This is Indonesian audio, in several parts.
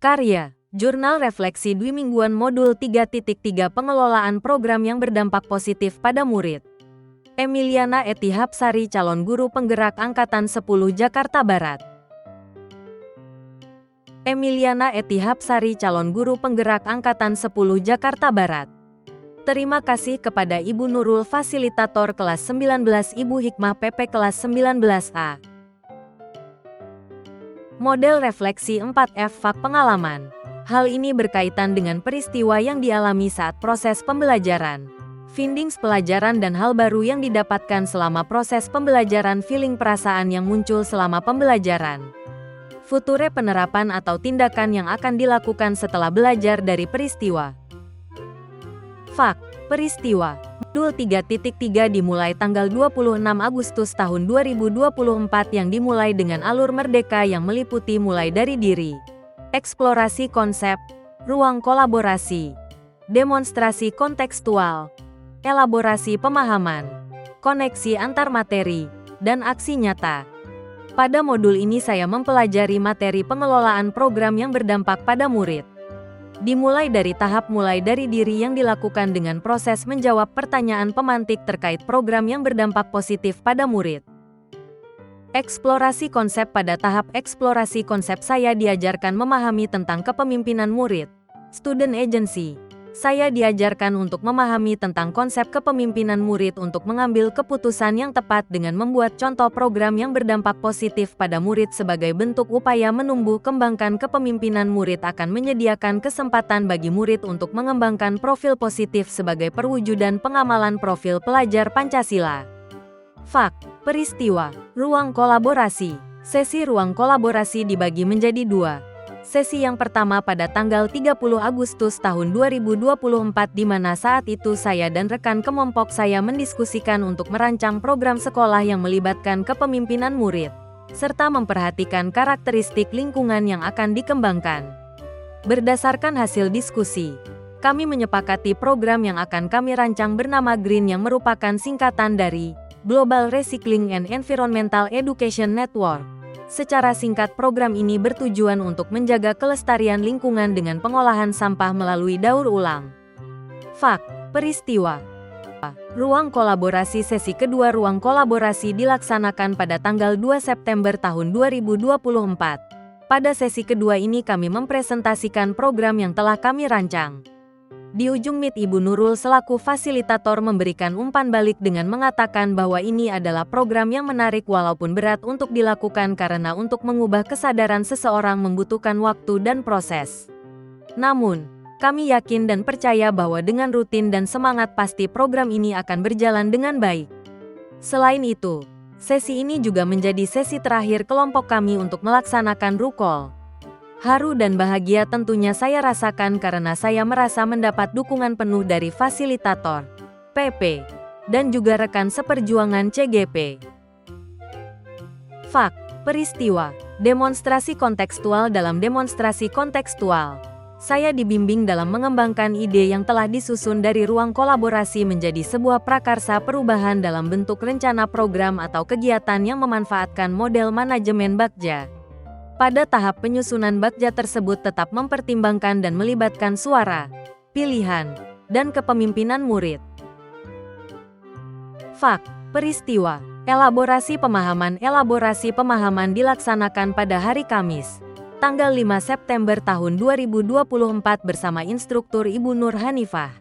Karya, Jurnal Refleksi Dwimingguan Modul 3.3 Pengelolaan Program yang Berdampak Positif pada Murid. Emiliana Etihapsari, calon guru penggerak Angkatan 10 Jakarta Barat. Emiliana Etihapsari, calon guru penggerak Angkatan 10 Jakarta Barat. Terima kasih kepada Ibu Nurul, fasilitator kelas 19, Ibu Hikmah PP kelas 19A. Model refleksi 4F Fak pengalaman. Hal ini berkaitan dengan peristiwa yang dialami saat proses pembelajaran. Findings pelajaran dan hal baru yang didapatkan selama proses pembelajaran. Feeling perasaan yang muncul selama pembelajaran. Future penerapan atau tindakan yang akan dilakukan setelah belajar dari peristiwa. Fak, peristiwa. Modul 3.3 dimulai tanggal 26 Agustus tahun 2024 yang dimulai dengan alur merdeka yang meliputi mulai dari diri, eksplorasi konsep, ruang kolaborasi, demonstrasi kontekstual, elaborasi pemahaman, koneksi antar materi, dan aksi nyata. Pada modul ini saya mempelajari materi pengelolaan program yang berdampak pada murid. Dimulai dari tahap mulai dari diri yang dilakukan dengan proses menjawab pertanyaan pemantik terkait program yang berdampak positif pada murid. Eksplorasi konsep. Pada tahap eksplorasi konsep saya diajarkan memahami tentang kepemimpinan murid, student agency. Saya diajarkan untuk memahami tentang konsep kepemimpinan murid untuk mengambil keputusan yang tepat dengan membuat contoh program yang berdampak positif pada murid sebagai bentuk upaya menumbuh kembangkan kepemimpinan murid akan menyediakan kesempatan bagi murid untuk mengembangkan profil positif sebagai perwujudan pengamalan profil pelajar Pancasila. Fak, peristiwa, ruang kolaborasi. Sesi ruang kolaborasi dibagi menjadi dua. Sesi yang pertama pada tanggal 30 Agustus tahun 2024 di mana saat itu saya dan rekan kelompok saya mendiskusikan untuk merancang program sekolah yang melibatkan kepemimpinan murid, serta memperhatikan karakteristik lingkungan yang akan dikembangkan. Berdasarkan hasil diskusi, kami menyepakati program yang akan kami rancang bernama GREEN yang merupakan singkatan dari Global Recycling and Environmental Education Network. Secara singkat, program ini bertujuan untuk menjaga kelestarian lingkungan dengan pengolahan sampah melalui daur ulang. Fak, peristiwa. Ruang kolaborasi. Sesi kedua ruang kolaborasi dilaksanakan pada tanggal 2 September tahun 2024. Pada sesi kedua ini kami mempresentasikan program yang telah kami rancang. Di ujung meet, Ibu Nurul selaku fasilitator memberikan umpan balik dengan mengatakan bahwa ini adalah program yang menarik walaupun berat untuk dilakukan karena untuk mengubah kesadaran seseorang membutuhkan waktu dan proses. Namun, kami yakin dan percaya bahwa dengan rutin dan semangat pasti program ini akan berjalan dengan baik. Selain itu, sesi ini juga menjadi sesi terakhir kelompok kami untuk melaksanakan rukol. Haru dan bahagia tentunya saya rasakan karena saya merasa mendapat dukungan penuh dari fasilitator, PP, dan juga rekan seperjuangan CGP. Fak, peristiwa, demonstrasi kontekstual. Dalam demonstrasi kontekstual, saya dibimbing dalam mengembangkan ide yang telah disusun dari ruang kolaborasi menjadi sebuah prakarsa perubahan dalam bentuk rencana program atau kegiatan yang memanfaatkan model manajemen Bagja. Pada tahap penyusunan Bagja tersebut tetap mempertimbangkan dan melibatkan suara, pilihan, dan kepemimpinan murid. Fak, peristiwa, elaborasi pemahaman. Elaborasi pemahaman dilaksanakan pada hari Kamis, tanggal 5 September tahun 2024 bersama instruktur Ibu Nur Hanifah.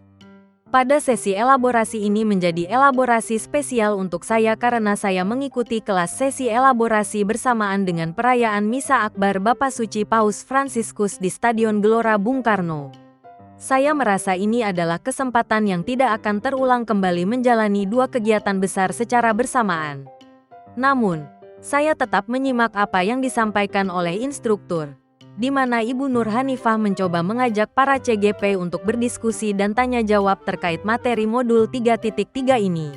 Pada sesi elaborasi ini menjadi elaborasi spesial untuk saya karena saya mengikuti kelas sesi elaborasi bersamaan dengan perayaan Misa Akbar Bapa Suci Paus Fransiskus di Stadion Gelora Bung Karno. Saya merasa ini adalah kesempatan yang tidak akan terulang kembali menjalani dua kegiatan besar secara bersamaan. Namun, saya tetap menyimak apa yang disampaikan oleh instruktur, di mana Ibu Nur Hanifah mencoba mengajak para CGP untuk berdiskusi dan tanya jawab terkait materi modul 3.3 ini.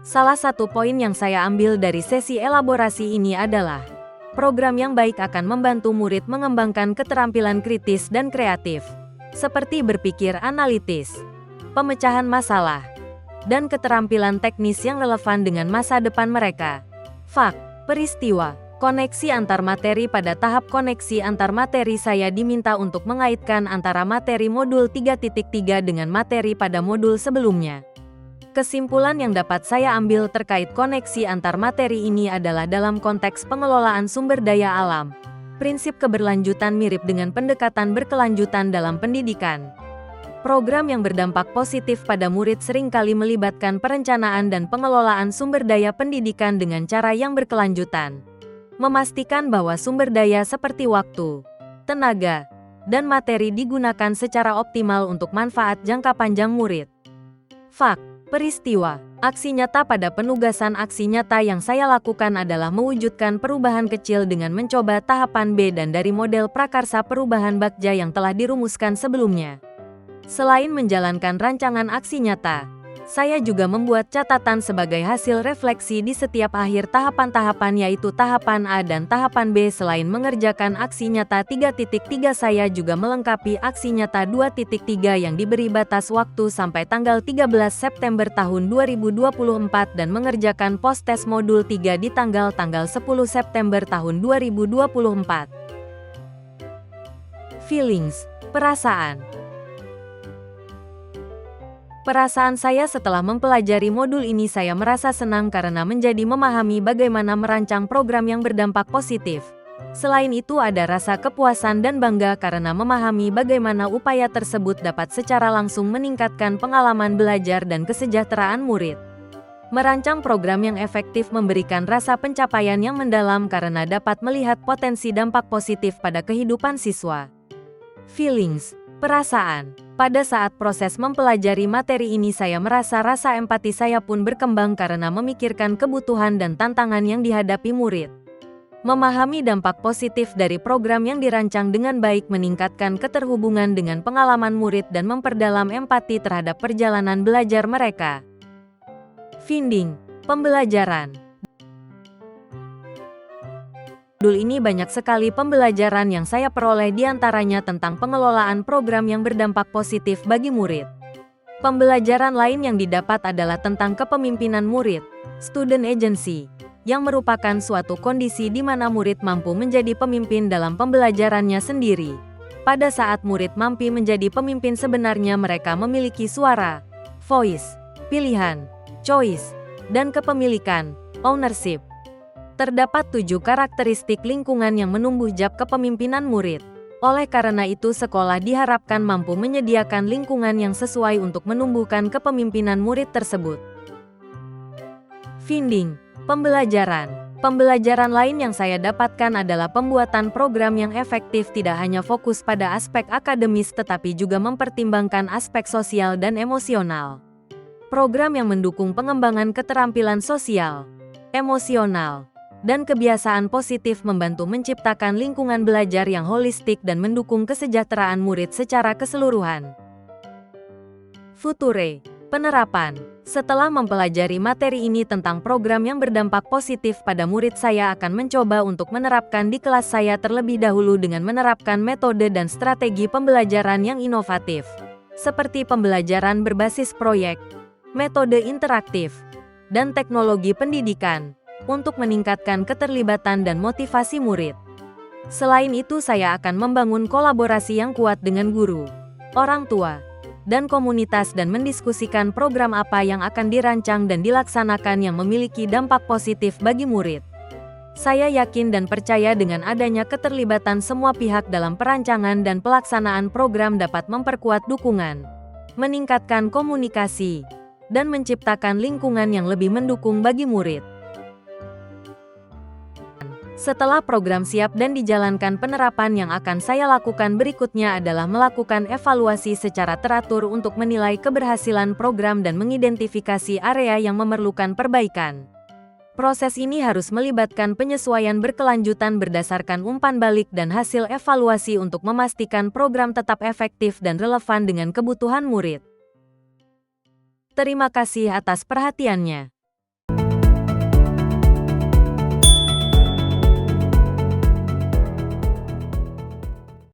Salah satu poin yang saya ambil dari sesi elaborasi ini adalah, program yang baik akan membantu murid mengembangkan keterampilan kritis dan kreatif, seperti berpikir analitis, pemecahan masalah, dan keterampilan teknis yang relevan dengan masa depan mereka. Fak, peristiwa. Koneksi antar materi. Pada tahap koneksi antar materi saya diminta untuk mengaitkan antara materi modul 3.3 dengan materi pada modul sebelumnya. Kesimpulan yang dapat saya ambil terkait koneksi antar materi ini adalah dalam konteks pengelolaan sumber daya alam. Prinsip keberlanjutan mirip dengan pendekatan berkelanjutan dalam pendidikan. Program yang berdampak positif pada murid seringkali melibatkan perencanaan dan pengelolaan sumber daya pendidikan dengan cara yang berkelanjutan. Memastikan bahwa sumber daya seperti waktu, tenaga, dan materi digunakan secara optimal untuk manfaat jangka panjang murid. Fak, peristiwa, aksi nyata. Pada penugasan aksi nyata yang saya lakukan adalah mewujudkan perubahan kecil dengan mencoba tahapan B dan dari model prakarsa perubahan Bagja yang telah dirumuskan sebelumnya. Selain menjalankan rancangan aksi nyata, saya juga membuat catatan sebagai hasil refleksi di setiap akhir tahapan-tahapan, yaitu tahapan A dan tahapan B. Selain mengerjakan aksi nyata 3.3, saya juga melengkapi aksi nyata 2.3 yang diberi batas waktu sampai tanggal 13 September tahun 2024 dan mengerjakan post-test modul 3 di tanggal 10 September tahun 2024. Feelings, perasaan. Perasaan saya setelah mempelajari modul ini, saya merasa senang karena menjadi memahami bagaimana merancang program yang berdampak positif. Selain itu ada rasa kepuasan dan bangga karena memahami bagaimana upaya tersebut dapat secara langsung meningkatkan pengalaman belajar dan kesejahteraan murid. Merancang program yang efektif memberikan rasa pencapaian yang mendalam karena dapat melihat potensi dampak positif pada kehidupan siswa. Feelings, perasaan. Pada saat proses mempelajari materi ini saya merasa rasa empati saya pun berkembang karena memikirkan kebutuhan dan tantangan yang dihadapi murid. Memahami dampak positif dari program yang dirancang dengan baik meningkatkan keterhubungan dengan pengalaman murid dan memperdalam empati terhadap perjalanan belajar mereka. Finding, pembelajaran. Modul ini banyak sekali pembelajaran yang saya peroleh, diantaranya tentang pengelolaan program yang berdampak positif bagi murid. Pembelajaran lain yang didapat adalah tentang kepemimpinan murid, student agency, yang merupakan suatu kondisi di mana murid mampu menjadi pemimpin dalam pembelajarannya sendiri. Pada saat murid mampu menjadi pemimpin, sebenarnya mereka memiliki suara, voice, pilihan, choice, dan kepemilikan, ownership. Terdapat 7 karakteristik lingkungan yang menumbuh jab kepemimpinan murid. Oleh karena itu, sekolah diharapkan mampu menyediakan lingkungan yang sesuai untuk menumbuhkan kepemimpinan murid tersebut. Finding, pembelajaran. Pembelajaran lain yang saya dapatkan adalah pembuatan program yang efektif tidak hanya fokus pada aspek akademis tetapi juga mempertimbangkan aspek sosial dan emosional. Program yang mendukung pengembangan keterampilan sosial, emosional, dan kebiasaan positif membantu menciptakan lingkungan belajar yang holistik dan mendukung kesejahteraan murid secara keseluruhan. Future, penerapan. Setelah mempelajari materi ini tentang program yang berdampak positif pada murid, saya akan mencoba untuk menerapkan di kelas saya terlebih dahulu dengan menerapkan metode dan strategi pembelajaran yang inovatif, seperti pembelajaran berbasis proyek, metode interaktif, dan teknologi pendidikan, untuk meningkatkan keterlibatan dan motivasi murid. Selain itu, saya akan membangun kolaborasi yang kuat dengan guru, orang tua, dan komunitas dan mendiskusikan program apa yang akan dirancang dan dilaksanakan yang memiliki dampak positif bagi murid. Saya yakin dan percaya dengan adanya keterlibatan semua pihak dalam perancangan dan pelaksanaan program dapat memperkuat dukungan, meningkatkan komunikasi, dan menciptakan lingkungan yang lebih mendukung bagi murid. Setelah program siap dan dijalankan, penerapan yang akan saya lakukan berikutnya adalah melakukan evaluasi secara teratur untuk menilai keberhasilan program dan mengidentifikasi area yang memerlukan perbaikan. Proses ini harus melibatkan penyesuaian berkelanjutan berdasarkan umpan balik dan hasil evaluasi untuk memastikan program tetap efektif dan relevan dengan kebutuhan murid. Terima kasih atas perhatiannya.